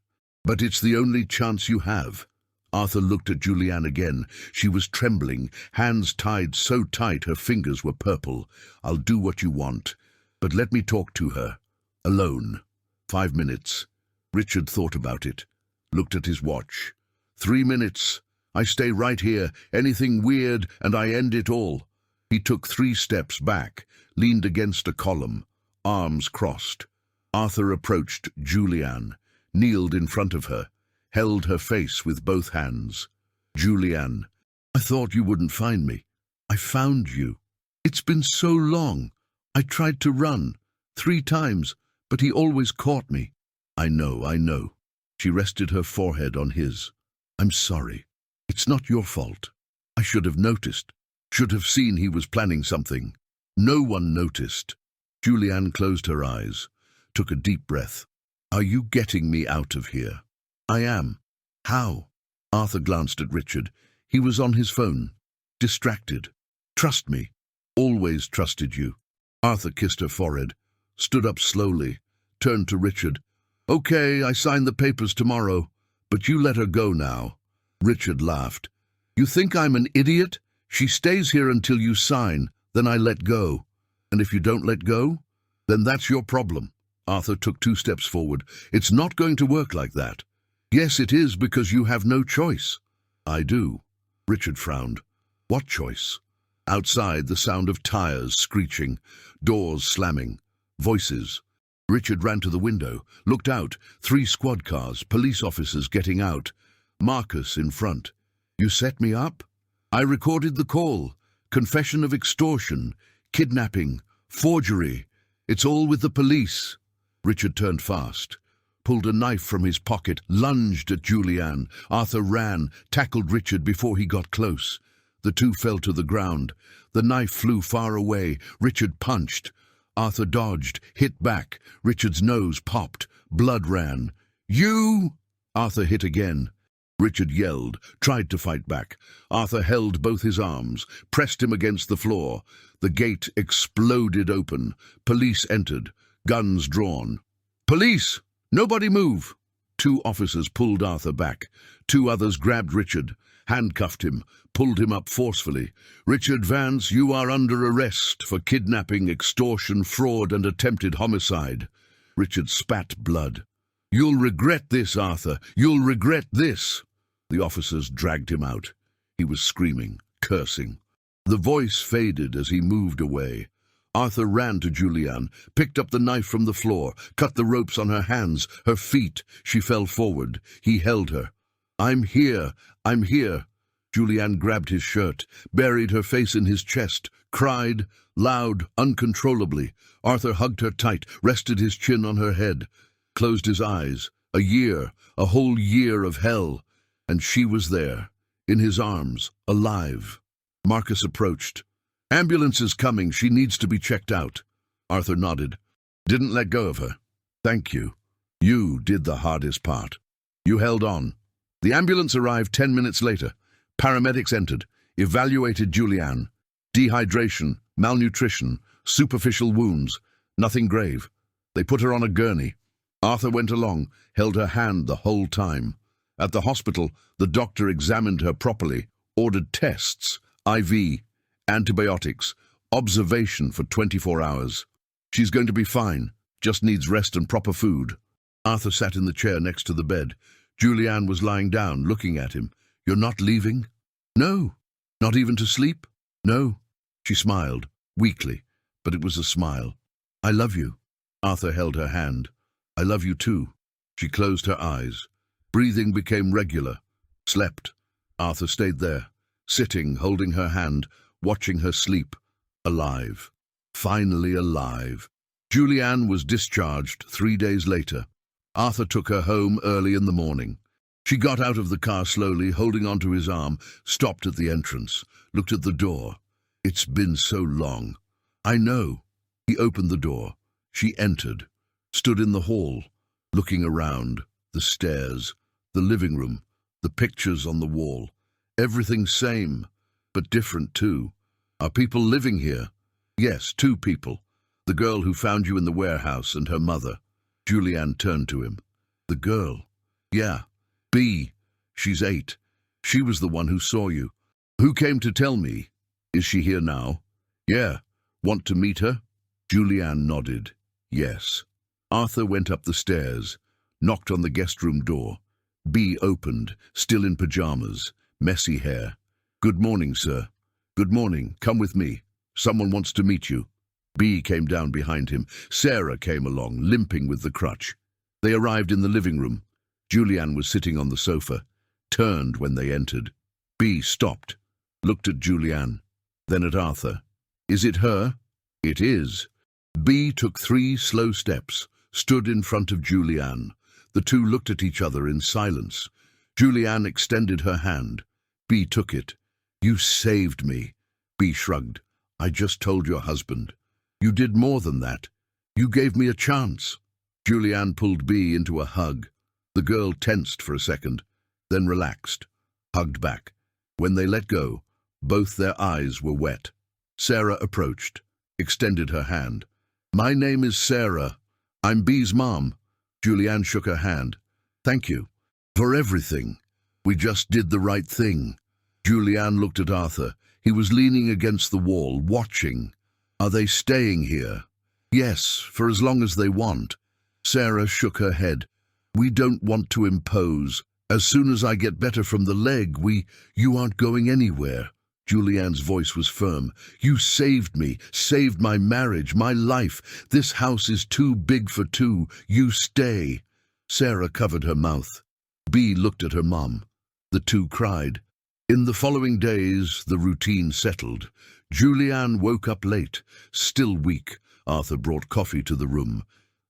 But it's the only chance you have." Arthur looked at Julianne again. She was trembling, hands tied so tight her fingers were purple. "I'll do what you want, but let me talk to her. Alone. 5 minutes." Richard thought about it, looked at his watch. 3 minutes. I stay right here. Anything weird, and I end it all." He took 3 steps back, leaned against a column, arms crossed. Arthur approached Julianne, kneeled in front of her, held her face with both hands. "Julianne, I thought you wouldn't find me. I found you. It's been so long. I tried to run 3 times, but he always caught me." I know. She rested her forehead on his. "I'm sorry. It's not your fault. I should have noticed. Should have seen he was planning something. No one noticed." Julianne closed her eyes, took a deep breath. "Are you getting me out of here?" "I am." "How?" Arthur glanced at Richard. He was on his phone, distracted. "Trust me. Always trusted you." Arthur kissed her forehead, stood up slowly, turned to Richard. "Okay, I sign the papers tomorrow, but you let her go now." Richard laughed. "You think I'm an idiot? She stays here until you sign, then I let go. And if you don't let go, then that's your problem." Arthur took 2 steps forward. "It's not going to work like that." "Yes, it is, because you have no choice." "I do." Richard frowned. "What choice?" Outside, the sound of tires screeching, doors slamming, voices. Richard ran to the window, looked out. 3 squad cars, police officers getting out. Marcus in front. "You set me up?" "I recorded the call. Confession of extortion, kidnapping, forgery. It's all with the police." Richard turned fast, pulled a knife from his pocket, lunged at Julianne. Arthur ran, tackled Richard before he got close. The 2 fell to the ground. The knife flew far away. Richard punched. Arthur dodged, hit back. Richard's nose popped. Blood ran. "You!" Arthur hit again. Richard yelled, tried to fight back. Arthur held both his arms, pressed him against the floor. The gate exploded open. Police entered, guns drawn. "Police! Nobody move!" 2 officers pulled Arthur back. 2 others grabbed Richard, handcuffed him, pulled him up forcefully. "Richard Vance, you are under arrest for kidnapping, extortion, fraud, and attempted homicide." Richard spat blood. "You'll regret this, Arthur. You'll regret this." The officers dragged him out. He was screaming, cursing. The voice faded as he moved away. Arthur ran to Julianne, picked up the knife from the floor, cut the ropes on her hands, her feet. She fell forward. He held her. I'm here. Julianne grabbed his shirt, buried her face in his chest, cried, loud, uncontrollably. Arthur hugged her tight, rested his chin on her head, closed his eyes. A year, a whole year of hell. And she was there, in his arms, alive. Marcus approached. "Ambulance is coming. She needs to be checked out." Arthur nodded. "Didn't let go of her. Thank you. You did the hardest part. You held on." The ambulance arrived 10 minutes later. Paramedics entered, evaluated Julianne. Dehydration, malnutrition, superficial wounds, nothing grave. They put her on a gurney. Arthur went along, held her hand the whole time. At the hospital, the doctor examined her properly, ordered tests, IV, antibiotics, observation for 24 hours. "She's going to be fine, just needs rest and proper food." Arthur sat in the chair next to the bed. Julianne was lying down, looking at him. "You're not leaving?" "No." "Not even to sleep?" "No." She smiled, weakly, but it was a smile. "I love you." Arthur held her hand. "I love you too." She closed her eyes. Breathing became regular. Slept. Arthur stayed there, sitting, holding her hand, watching her sleep. Alive. Finally alive. Julianne was discharged 3 days later. Arthur took her home early in the morning. She got out of the car slowly, holding onto his arm, stopped at the entrance, looked at the door. "It's been so long." "I know." He opened the door. She entered, stood in the hall, looking around, the stairs, the living room, the pictures on the wall. Everything same, but different too. "Are people living here?" "Yes, 2 people. The girl who found you in the warehouse and her mother." Julianne turned to him. "The girl?" "Yeah. B. She's 8. She was the one who saw you. Who came to tell me. Is she here now?" "Yeah. Want to meet her?" Julianne nodded. "Yes." Arthur went up the stairs, knocked on the guest room door. B opened, still in pajamas, messy hair. "Good morning, sir." "Good morning. Come with me. Someone wants to meet you." B came down behind him. Sarah came along, limping with the crutch. They arrived in the living room. Julianne was sitting on the sofa, turned when they entered. B stopped, looked at Julianne, then at Arthur. "Is it her?" "It is." B took 3 slow steps, stood in front of Julianne. The two looked at each other in silence. Julianne extended her hand. B took it. "You saved me." B shrugged. "I just told your husband." "You did more than that. You gave me a chance." Julianne pulled B into a hug. The girl tensed for a second, then relaxed, hugged back. When they let go, both their eyes were wet. Sarah approached, extended her hand. "My name is Sarah. I'm B's mom." Julianne shook her hand. "Thank you. For everything. We just did the right thing." Julianne looked at Arthur. He was leaning against the wall, watching. "Are they staying here?" "Yes, for as long as they want." Sarah shook her head. "We don't want to impose. As soon as I get better from the leg, you aren't going anywhere." Julianne's voice was firm. "You saved me, saved my marriage, my life. This house is too big for 2. You stay." Sarah covered her mouth. B looked at her mom. The two cried. In the following days, the routine settled. Julianne woke up late, still weak. Arthur brought coffee to the room.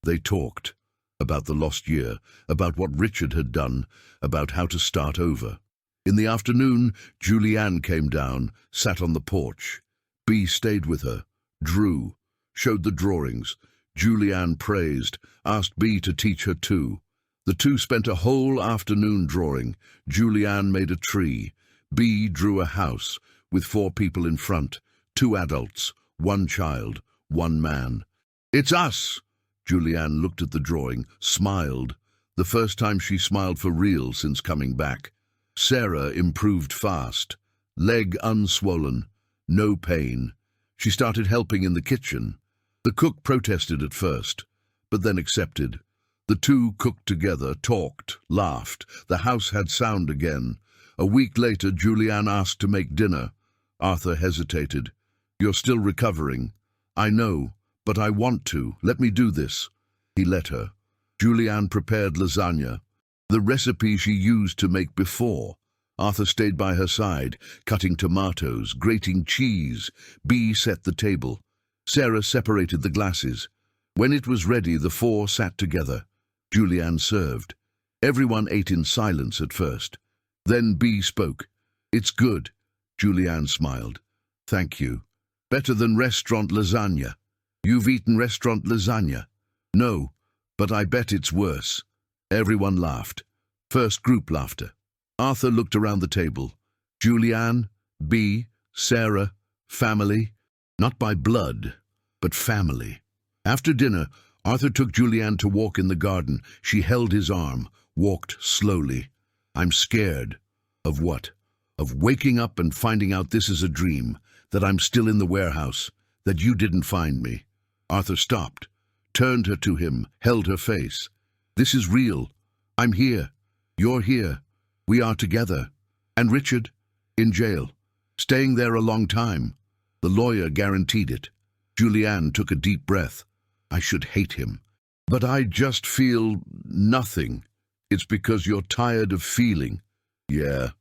They talked. About the lost year, about what Richard had done, about how to start over. In the afternoon, Julianne came down, sat on the porch. B stayed with her, drew, showed the drawings. Julianne praised, asked B to teach her too. The two spent a whole afternoon drawing. Julianne made a tree. B drew a house, with 4 people in front, 2 adults, 1 child, 1 man. "It's us!" Julianne looked at the drawing, smiled. The first time she smiled for real since coming back. Sarah improved fast. Leg unswollen. No pain. She started helping in the kitchen. The cook protested at first, but then accepted. The two cooked together, talked, laughed. The house had sound again. A week later, Julianne asked to make dinner. Arthur hesitated. "You're still recovering." "I know, but I want to. Let me do this." He let her. Julianne prepared lasagna, the recipe she used to make before. Arthur stayed by her side, cutting tomatoes, grating cheese. Bea set the table. Sarah separated the glasses. When it was ready, the four sat together. Julianne served. Everyone ate in silence at first. Then Bea spoke. "It's good." Julianne smiled. "Thank you. Better than restaurant lasagna." "You've eaten restaurant lasagna?" "No, but I bet it's worse." Everyone laughed. First group laughter. Arthur looked around the table. Julianne, Bea, Sarah, family. Not by blood, but family. After dinner, Arthur took Julianne to walk in the garden. She held his arm, walked slowly. "I'm scared." "Of what?" "Of waking up and finding out this is a dream, that I'm still in the warehouse, that you didn't find me." Arthur stopped, turned her to him, held her face. "This is real. I'm here. You're here. We are together. And Richard? In jail. Staying there a long time. The lawyer guaranteed it." Julianne took a deep breath. "I should hate him. But I just feel nothing. It's because you're tired of feeling." "Yeah."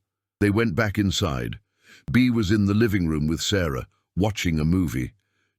They went back inside. Bea was in the living room with Sarah, watching a movie.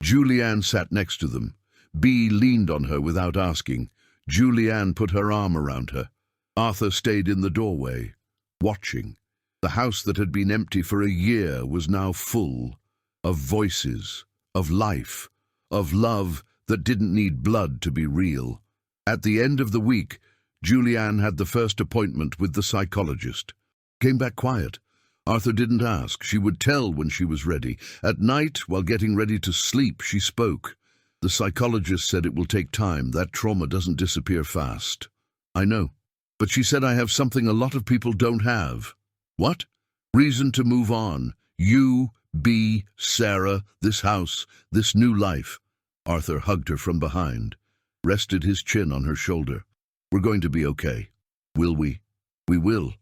Julianne sat next to them. Bea leaned on her without asking. Julianne put her arm around her. Arthur stayed in the doorway, watching. The house that had been empty for a year was now full of voices, of life, of love that didn't need blood to be real. At the end of the week, Julianne had the first appointment with the psychologist. Came back quiet. Arthur didn't ask. She would tell when she was ready. At night, while getting ready to sleep, she spoke. "The psychologist said it will take time. That trauma doesn't disappear fast." "I know. But she said I have something a lot of people don't have." "What?" "Reason to move on. You, Bea, Sarah, this house, this new life." Arthur hugged her from behind, rested his chin on her shoulder. "We're going to be okay. Will we?" "We will."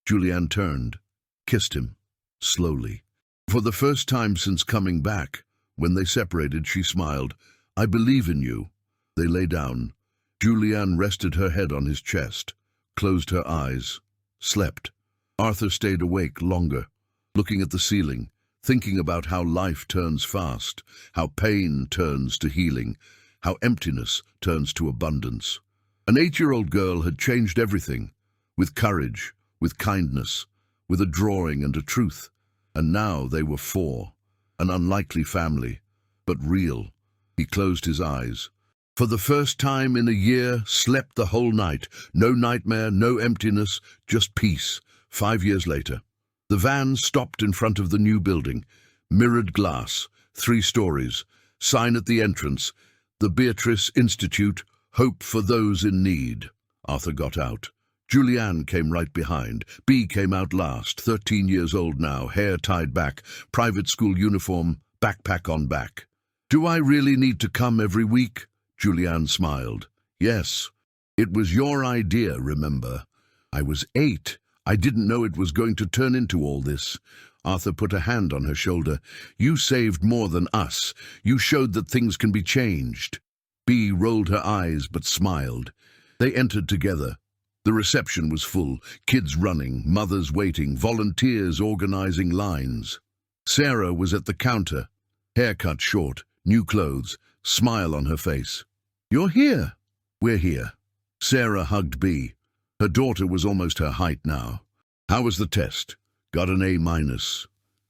Julianne turned, kissed him, slowly. For the first time since coming back, when they separated, she smiled. "I believe in you." They lay down. Julianne rested her head on his chest, closed her eyes, slept. Arthur stayed awake longer, looking at the ceiling, thinking about how life turns fast, how pain turns to healing, how emptiness turns to abundance. An 8-year-old girl had changed everything, with courage, with kindness, with a drawing and a truth. And now they were 4, an unlikely family, but real. He closed his eyes. For the first time in a year, slept the whole night. No nightmare, no emptiness, just peace. 5 years later. The van stopped in front of the new building. Mirrored glass, 3 stories. Sign at the entrance. The Beatrice Institute, hope for those in need. Arthur got out. Julianne came right behind. Bea came out last, 13 years old now, hair tied back, private school uniform, backpack on back. "Do I really need to come every week?" Julianne smiled. "Yes. It was your idea, remember? I was 8. I didn't know it was going to turn into all this." Arthur put a hand on her shoulder. "You saved more than us. You showed that things can be changed." Bea rolled her eyes but smiled. They entered together. The reception was full, kids running, mothers waiting, volunteers organizing lines. Sarah was at the counter, hair cut short, new clothes, smile on her face. "You're here." "We're here." Sarah hugged Bea. Her daughter was almost her height now. "How was the test?" "Got an A-.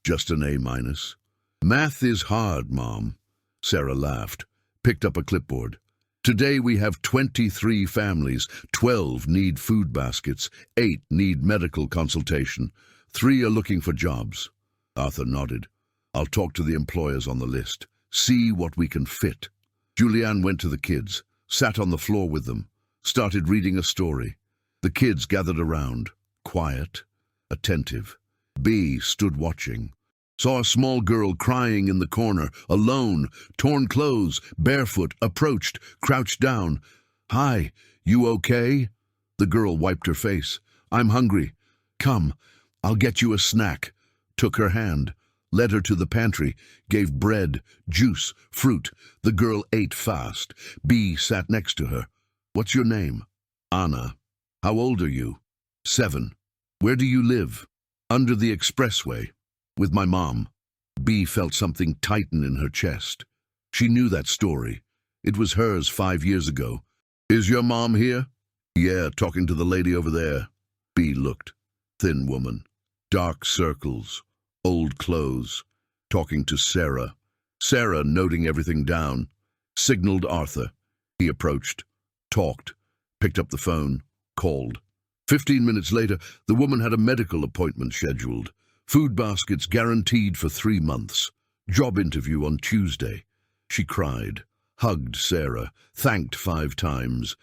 Just an A-. "Math is hard, Mom." Sarah laughed, picked up a clipboard. "Today we have 23 families. 12 need food baskets. 8 need medical consultation. 3 are looking for jobs." Arthur nodded. "I'll talk to the employers on the list. See what we can fit." Julianne went to the kids, sat on the floor with them, started reading a story. The kids gathered around, quiet, attentive. Bea stood watching. Saw a small girl crying in the corner, alone, torn clothes, barefoot, approached, crouched down. "Hi, you okay?" The girl wiped her face. "I'm hungry. Come, I'll get you a snack." Took her hand, led her to the pantry, gave bread, juice, fruit. The girl ate fast. Bea sat next to her. "What's your name?" "Anna." "How old are you?" 7. "Where do you live?" Under the expressway, with my mom. Bea felt something tighten in her chest. She knew that story. It was hers 5 years ago. Is your mom here? Yeah, talking to the lady over there. Bea looked. Thin woman. Dark circles. Old clothes. Talking to Sarah. Sarah, noting everything down, signaled Arthur. He approached. Talked. Picked up the phone. Called. 15 minutes later, the woman had a medical appointment scheduled. Food baskets guaranteed for 3 months. Job interview on Tuesday. She cried, hugged Sarah, thanked 5 times.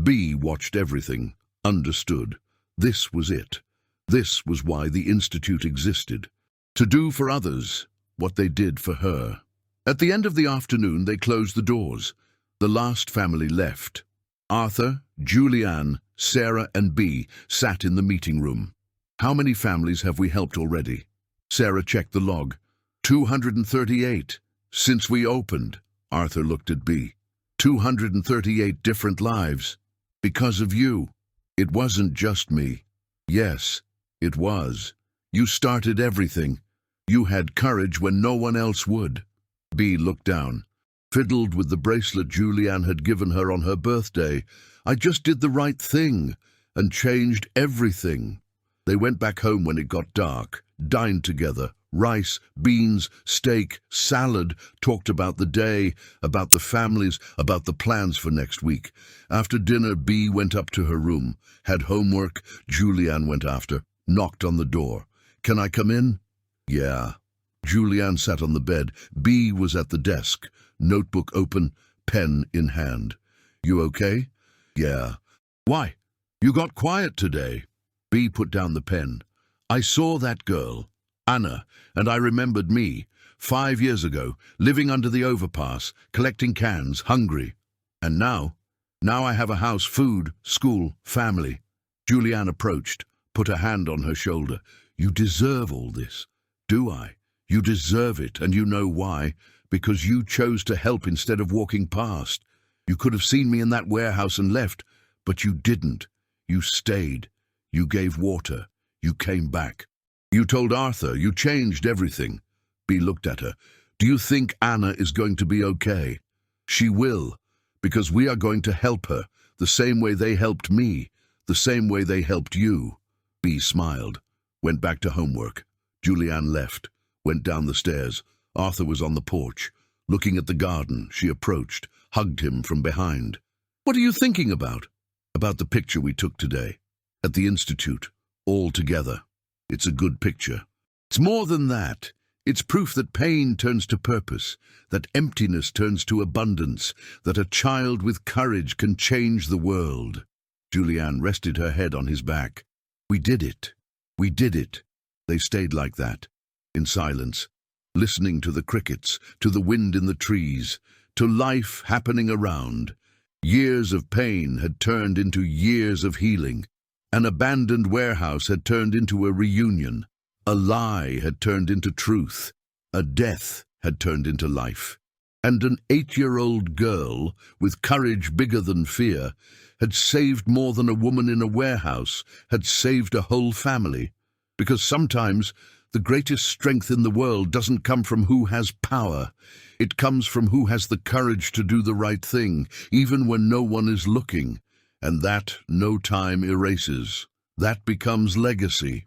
Bea watched everything, understood. This was it. This was why the Institute existed. To do for others what they did for her. At the end of the afternoon, they closed the doors. The last family left. Arthur, Julianne, Sarah and Bea sat in the meeting room. How many families have we helped already? Sarah checked the log. 238. Since we opened. Arthur looked at Bea. 238 different lives. Because of you. It wasn't just me. Yes, it was. You started everything. You had courage when no one else would. Bea looked down. Fiddled with the bracelet Julianne had given her on her birthday. I just did the right thing and changed everything. They went back home when it got dark, dined together, rice, beans, steak, salad, talked about the day, about the families, about the plans for next week. After dinner, Bea went up to her room, had homework. Julianne went after, knocked on the door. Can I come in? Yeah. Julianne sat on the bed. Bea was at the desk, notebook open, pen in hand. You okay? Yeah. Why? You got quiet today. Bea put down the pen. I saw that girl, Anna, and I remembered me, 5 years ago, living under the overpass, collecting cans, hungry. And now I have a house, food, school, family. Julianne approached, put a hand on her shoulder. You deserve all this. Do I? You deserve it, and you know why. Because you chose to help instead of walking past. You could have seen me in that warehouse and left, but you didn't. You stayed. You gave water. You came back. You told Arthur. You changed everything. Bea looked at her. Do you think Anna is going to be okay? She will, because we are going to help her, the same way they helped me, the same way they helped you. Bea smiled, went back to homework. Julianne left, went down the stairs. Arthur was on the porch. Looking at the garden, she approached, hugged him from behind. What are you thinking about? About the picture we took today. At the Institute, all together. It's a good picture. It's more than that. It's proof that pain turns to purpose, that emptiness turns to abundance, that a child with courage can change the world. Julianne rested her head on his back. We did it. We did it. They stayed like that, in silence, listening to the crickets, to the wind in the trees, to life happening around. Years of pain had turned into years of healing. An abandoned warehouse had turned into a reunion. A lie had turned into truth. A death had turned into life. And an 8-year-old girl, with courage bigger than fear, had saved more than a woman in a warehouse, had saved a whole family. Because sometimes the greatest strength in the world doesn't come from who has power. It comes from who has the courage to do the right thing, even when no one is looking. And that no time erases. That becomes legacy.